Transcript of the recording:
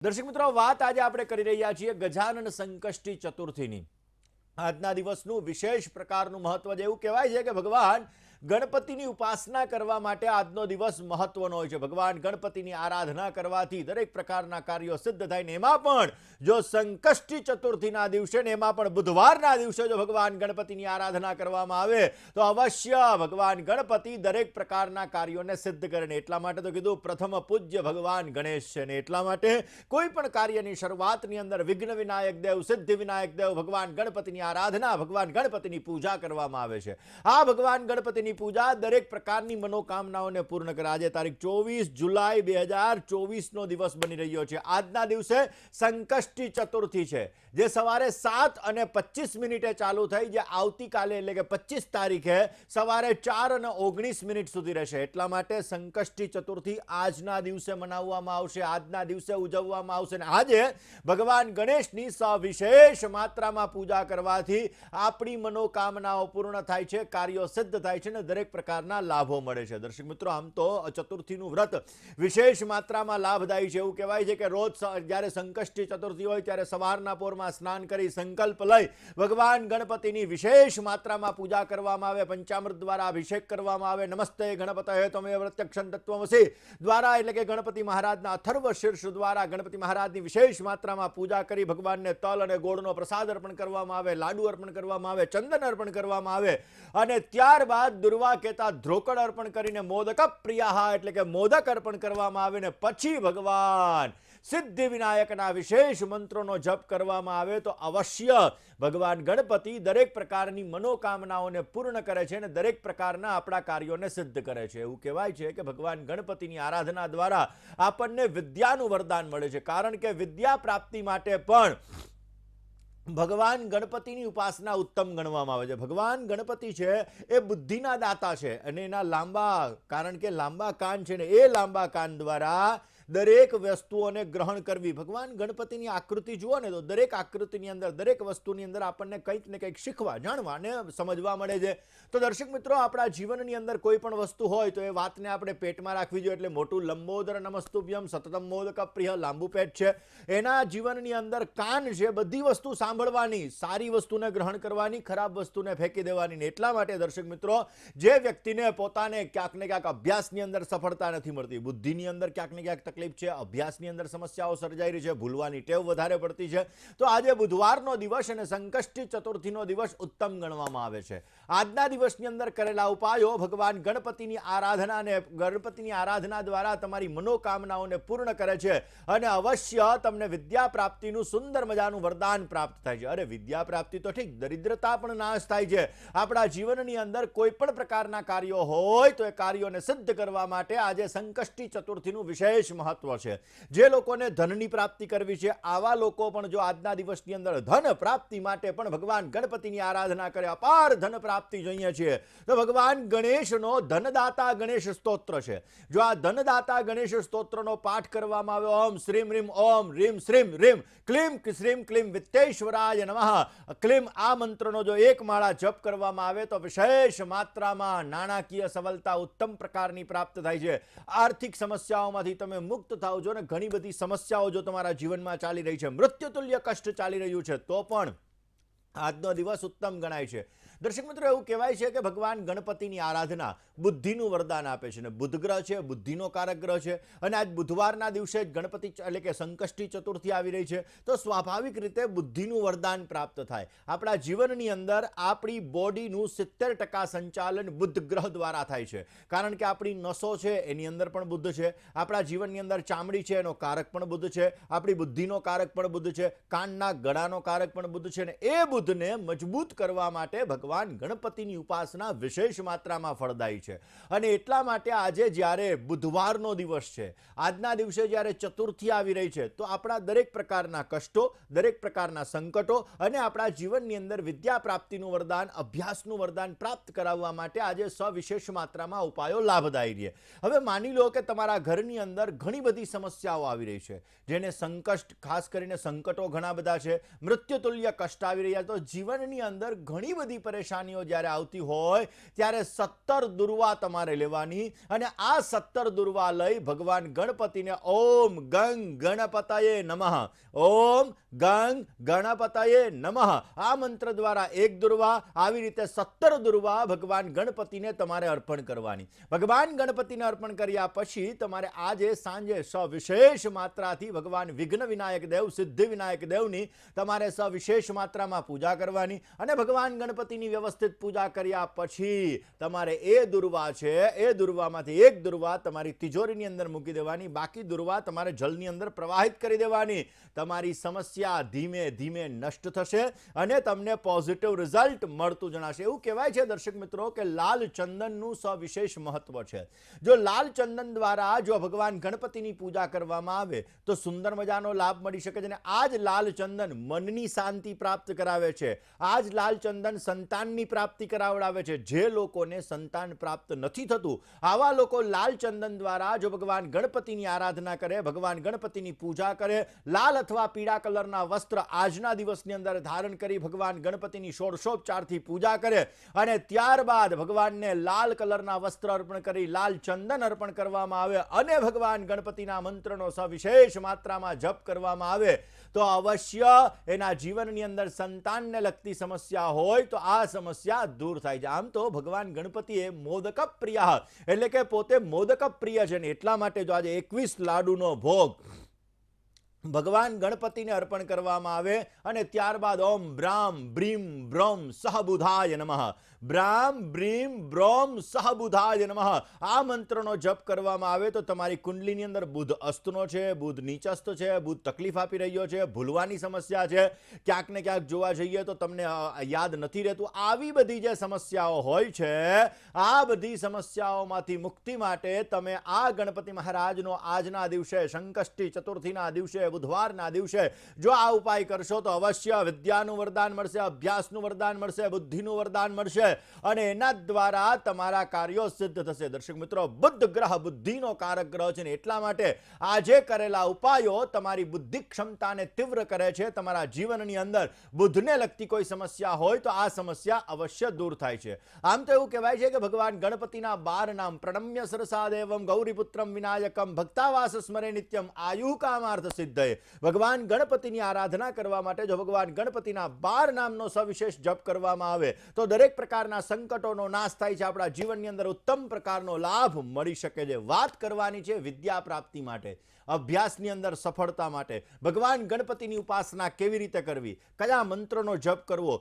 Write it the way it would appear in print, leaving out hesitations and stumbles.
દર્શક મિત્રો, વાત આજે આપણે કરી રહ્યા છીએ ગજાનન સંકષ્ટી ચતુર્થીની। આજના દિવસનું વિશેષ પ્રકારનું મહત્વ છે। એવું કહેવાય છે કે ભગવાન ગણપતિની ઉપાસના કરવા માટે આજનો દિવસ મહત્વનો હોય છે। ભગવાન ગણપતિની આરાધના કરવાથી દરેક પ્રકારના કાર્યો સિદ્ધ થાય ને એમાં પણ જો સંકષ્ટી ચતુર્થીના દિવસે ને એમાં પણ બુધવારના દિવસે જો ભગવાન ગણપતિની આરાધના કરવામાં આવે તો અવશ્ય ભગવાન ગણપતિ દરેક પ્રકારના કાર્યોને સિદ્ધ કરે ને એટલા માટે તો કીધું પ્રથમ પૂજ્ય ભગવાન ગણેશ છે ને એટલા માટે કોઈ પણ કાર્યની શરૂઆતની અંદર વિઘ્ન વિનાયક દેવ, સિદ્ધિ વિનાયક દેવ, ભગવાન ગણપતિની આરાધના, ભગવાન ગણપતિની પૂજા કરવામાં આવે છે। આ ભગવાન ગણપતિની પૂજા દરેક પ્રકારની મનોકામનાઓને પૂર્ણ કરે। આજે તારીખ 24 જુલાઈ 2024 નો દિવસ બની રહ્યો છે। આજના દિવસે સંકષ્ટી ચતુર્થી છે જે સવારે 7:25 ચાલુ થઈ, જે આવતીકાલે એટલે કે 25 તારીખે સવારે 4:19 સુધી રહેશે। એટલા માટે સંકષ્ટી ચતુર્થી આજના દિવસે મનાવવામાં આવશે, આજના દિવસે ઉજવવામાં આવશે અને આજે ભગવાન ગણેશની સવિશેષ માત્રામાં પૂજા કરવાથી આપણી મનોકામનાઓ પૂર્ણ થાય છે, કાર્યો સિદ્ધ થાય છે, દરેક પ્રકારના લાભો મળે છે। દર્શક મિત્રો, આમ તો ચતુર્થીનું વ્રત વિશેષ માત્રામાં લાભદાયી છે। એવું કહેવાય છે કે રોજ જ્યારે સંકષ્ટી ચતુર્થી હોય ત્યારે સવારના પોરમાં સ્નાન કરી સંકલ્પ લઈ ભગવાન ગણપતિની વિશેષ માત્રામાં પૂજા કરવામાં આવે, પંચામૃત દ્વારા અભિષેક કરવામાં આવે, નમસ્તે ગણપતયે ત્વમેવ પ્રત્યક્ષં તત્ત્વમસી દ્વારા એટલે કે ગણપતિ મહારાજના અથર્વ શીર્ષ દ્વારા ગણપતિ મહારાજની વિશેષ માત્રામાં પૂજા કરી ભગવાનને તલ અને ગોળનો પ્રસાદ અર્પણ કરવામાં આવે, લાડુ અર્પણ કરવામાં આવે, ચંદન અર્પણ કરવામાં આવે અને ત્યારબાદ દુર્વા કહેતા ધ્રોકડ અર્પણ કરીને મોદક પ્રિયાહ એટલે કે મોદક અર્પણ કરવામાં આવે ને પછી ભગવાન સિદ્ધિ વિનાયકના વિશેષ મંત્રોનો જપ કરવામાં આવે તો અવશ્ય ભગવાન ગણપતિ દરેક પ્રકારની મનોકામનાઓને પૂર્ણ કરે છે અને દરેક પ્રકારના આપણા કાર્યોને સિદ્ધ કરે છે। એવું કહેવાય છે કે ભગવાન ગણપતિની આરાધના દ્વારા આપણને વિદ્યાનું વરદાન મળે છે, કારણ કે વિદ્યા પ્રાપ્તિ માટે પણ ભગવાન ગણપતિની ઉપાસના ઉત્તમ ગણવામાં આવે છે। ભગવાન ગણપતિ છે એ બુદ્ધિના દાતા છે અને એના કારણ કે લાંબા કાન છે ને એ લાંબા કાન દ્વારા દરેક વસ્તુઓને ગ્રહણ કરવી। ભગવાન ગણપતિની આકૃતિ જુઓ ને તો દરેક આકૃતિની અંદર, દરેક વસ્તુની અંદર આપણને કંઈક ને કંઈક શીખવા, જાણવા અને સમજવા મળે છે। તો દર્શક મિત્રો, આપણા જીવનની અંદર કોઈ પણ વસ્તુ હોય તો એ વાતને આપણે પેટમાં રાખવી જોઈએ। એટલે મોટું લંબોદર નમસ્તુભ્યમ સતતમ મોદક પ્રિય લાંબુ પેટ છે, એના જીવનની અંદર કાન છે, બધી વસ્તુ સાંભળવાની, સારી વસ્તુને ગ્રહણ કરવાની, ખરાબ વસ્તુને ફેંકી દેવાની। એટલા માટે દર્શક મિત્રો, જે વ્યક્તિને પોતાને ક્યાંક ને ક્યાંક અભ્યાસની અંદર સફળતા નથી મળતી, બુદ્ધિની અંદર ક્યાંક ને ક્યાંક તકલીફ છે, અભ્યાસની અંદર સમસ્યાઓ સર્જાઈ રહી છે, ભૂલવાની ટેવ વધારે પડતી છે, તો આજે બુધવારનો દિવસ અને સંકષ્ટી ચતુર્થીનો દિવસ ઉત્તમ ગણવામાં આવે છે। આજના દિવસની અંદર કરેલા ઉપાયો ભગવાન ગણપતિની આરાધના અને ગણપતિની આરાધના દ્વારા તમારી મનોકામનાઓને પૂર્ણ કરે છે અને અવશ્ય તમને વિદ્યા પ્રાપ્તિનું સુંદર મજાનું વરદાન પ્રાપ્ત થાય છે। અરે વિદ્યા પ્રાપ્તિ તો ઠીક, દરિદ્રતા પણ નાશ થાય છે। આપણા જીવનની અંદર કોઈ પણ પ્રકારના કાર્યો હોય તો એ કાર્યોને સિદ્ધ કરવા માટે આજે સંકષ્ટી ચતુર્થીનું વિશેષ મહત્વ છે। જે લોકોને ધનની પ્રાપ્તિ કરવી છે આવા લોકો પણ જો આજના દિવસની અંદર ધન પ્રાપ્તિ માટે પણ ભગવાન ગણપતિની આરાધના કરે, અપાર ધન પ્રાપ્તિ જોઈએ છીએ તો ભગવાન ગણેશનો ધનદાતા ગણેશ સ્તોત્ર છે। જો આ ધનદાતા ગણેશ સ્તોત્રનો પાઠ કરવામાં આવે, ઓમ શ્રીમ રીમ ઓમ રીમ શ્રીમ રીમ ક્લીમ શ્રીમ ક્લીમ વિત્તેશ્વરાય નમઃ ક્લીમ, આ મંત્રનો જો એક માળા જપ કરવામાં આવે તો વિશેષ માત્રામાં નાણાકીય સફળતા ઉત્તમ પ્રકારની પ્રાપ્ત થાય છે। આર્થિક સમસ્યાઓમાંથી તમે મુક્ત થાવ છો ને ઘણી બધી સમસ્યાઓ જો તમારા જીવનમાં ચાલી રહી છે, મૃત્યુતુલ્ય કષ્ટ ચાલી રહ્યું છે તો પણ આજનો દિવસ ઉત્તમ ગણાય છે। દર્શક મિત્રો, એવું કહેવાય છે કે ભગવાન ગણપતિની આરાધના બુદ્ધિનું વરદાન આપે છે ને બુધ ગ્રહ છે, બુદ્ધિનો કારક ગ્રહ છે અને આજ બુધવારના દિવસે જ ગણપતિ એટલે કે સંકષ્ટી ચતુર્થી આવી રહી છે તો સ્વાભાવિક રીતે બુદ્ધિનું વરદાન પ્રાપ્ત થાય। આપણા જીવનની અંદર આપણી બોડીનું 70% સંચાલન બુધ ગ્રહ દ્વારા થાય છે, કારણ કે આપણી નસો છે એની અંદર પણ બુધ છે, આપણા જીવનની અંદર ચામડી છે એનો કારક પણ બુધ છે, આપણી બુદ્ધિનો કારક પણ બુધ છે, કાનના ગળાનો કારક પણ બુધ છે ને એ બુધને મજબૂત કરવા માટે ભગવાન ગણપતિની ઉપાસના વિશેષ માત્રામાં ફળદાયી છે। અને એટલા માટે આજે જ્યારે બુધવારનો દિવસ છે, આજના દિવસે જ્યારે ચતુર્થી આવી રહી છે તો આપણા દરેક પ્રકારના કષ્ટો, દરેક પ્રકારના સંકટો અને આપણા જીવનની અંદર વિદ્યા પ્રાપ્તિનું વરદાન, અભ્યાસનું વરદાન પ્રાપ્ત કરાવવા માટે આજે સવિશેષ માત્રામાં ઉપાયો લાભદાયી રહે। હવે માની લો કે તમારા ઘરની અંદર ઘણી બધી સમસ્યાઓ આવી રહી છે, જેને સંકટ, ખાસ કરીને સંકટો ઘણા બધા છે, મૃત્યુતુલ્ય કષ્ટ આવી રહ્યા, તો જીવનની અંદર ઘણી બધી પરેશાનીઓ જ્યારે આવતી હોય ત્યારે 17 દુર્વા તમારે લેવાની અને આ 17 દુર્વા લઈ ભગવાન ગણપતિને ઓમ ગંગ ગણપતયે નમઃ, ઓમ ગંગ ગણપતયે નમઃ આ મંત્ર દ્વારા એક દુર્વા, આવી રીતે 17 દુર્વા ભગવાન ગણપતિને તમારે અર્પણ કરવાની. ભગવાન ગણપતિને અર્પણ કર્યા પછી તમારે આજે સાંજે સવિશેષ માત્રાથી ભગવાન વિઘ્ન વિનાયક દેવ, સિદ્ધિ વિનાયક દેવની તમારે સવિશેષ માત્રામાં પૂજા કરવાની અને ભગવાન ગણપતિની વ્યવસ્થિત પૂજા કર્યા પછી તમારે એ દુર્વા છે એ દુર્વામાંથી એક દુર્વા તમારી તિજોરીની અંદર મૂકી દેવાની, બાકી દુર્વા તમારે જળની અંદર પ્રવાહિત કરી દેવાની. તમારી સમસ્યા ધીમે ધીમે નષ્ટ થશે અને તમને પોઝિટિવ રિઝલ્ટ મળતું જણાશે. એવું કહેવાય છે દર્શક મિત્રો કે લાલ ચંદનનું સવિશેષ મહત્વ છે. જો લાલ ચંદન દ્વારા જો ભગવાન ગણપતિની પૂજા કરવામાં આવે તો સુંદર મજાનો લાભ મળી શકે છે. અને આ જ લાલ ચંદન મનની શાંતિ પ્રાપ્ત કરાવે છે. આ જ લાલ ચંદન સંતાનની પ્રાપ્તિ કરાવડાવે છે. જે લોકોને સંતાન પ્રાપ્ત નથી થતું આવા લોકો લાલ ચંદન દ્વારા જો ભગવાન ગણપતિની આરાધના કરે, ભગવાન ગણપતિની પૂજા કરે, લાલ અથવા પીળા કલરના વસ્ત્ર આજના દિવસની અંદર ધારણ કરી ભગવાન ગણપતિની ષોડશોપચારથી પૂજા કરે અને ત્યારબાદ ભગવાનને લાલ કલરના વસ્ત્ર અર્પણ કરી લાલ ચંદન અર્પણ કરવામાં આવે અને ભગવાન ગણપતિના મંત્રનો સવિશેષ માત્રામાં જપ કરવામાં આવે તો અવશ્ય એના જીવનની અંદર સંતાનને લગતી સમસ્યા હોય તો આ સમસ્યા દૂર થાય છે. આમ તો ભગવાન ગણપતિ એ મોદક પ્રિય એટલે કે પોતે મોદક પ્રિય છે ને એટલા માટે જો આજે 21 લાડુનો ભોગ ભગવાન ગણપતિને અર્પણ કરવામાં આવે અને ત્યારબાદ ઓમ બ્રામ બ્રીમ બ્રોમ સહબુધાય નમઃ, બ્રામ બ્રીમ બ્રોમ સહબુધાય નમઃ આ મંત્રનો જપ કરવામાં આવે તો તમારી કુંડલીની અંદર બુધ અસ્તનો છે, બુધ નીચસ્ત છે, બુધ તકલીફ આપી રહ્યો છે, ભૂલવાની સમસ્યા છે, ક્યાંક ને ક્યાંક જોવા જઈએ તો તમને યાદ નથી રહેતું, આવી બધી જે સમસ્યાઓ હોય છે આ બધી સમસ્યાઓમાંથી મુક્તિ માટે તમે આ ગણપતિ મહારાજનો આજના દિવસે સંકષ્ટી ચતુર્થીના દિવસે બુધવારના દિવસે જો આ ઉપાય કરશો તો અવશ્ય વિદ્યાનું વરદાન મળશે, અભ્યાસનું વરદાન મળશે, બુદ્ધિનું વરદાન મળશે અને એના દ્વારા તમારા કાર્યો સિદ્ધ થશે. દર્શક મિત્રો, બુદ્ધ ગ્રહ બુદ્ધિનો કારક ગ્રહ છે ને એટલા માટે આજે કરેલા ઉપાયો તમારી બુદ્ધિ ક્ષમતાને તીવ્ર કરે છે. તમારા જીવનની અંદર બુદ્ધને લગતી કોઈ સમસ્યા હોય તો આ સમસ્યા અવશ્ય દૂર થાય છે. આમ તો એવું કહેવાય છે કે ભગવાન ગણપતિના 12 નામ પ્રણમ્ય સરસાદેવમ ગૌરીપુત્રમ વિનાયકમ ભક્તાવાસ સ્મરે નિત્યમ આયુ કામાર્થ સિદ્ધ. ભગવાન ગણપતિની આરાધના કરવા માટે જો ભગવાન ગણપતિના 12 નામનો સવિશેષ જપ કરવામાં આવે તો દરેક પ્રકારના સંકટોનો નાશ થાય છે. આપણા જીવનની અંદર ઉત્તમ પ્રકારનો લાભ મળી શકે છે. વાત કરવાની છે વિદ્યા પ્રાપ્તિ માટે, અભ્યાસની અંદર સફળતા માટે ભગવાન ગણપતિની ઉપાસના કેવી રીતે કરવી, કયા મંત્રનો જપ કરવો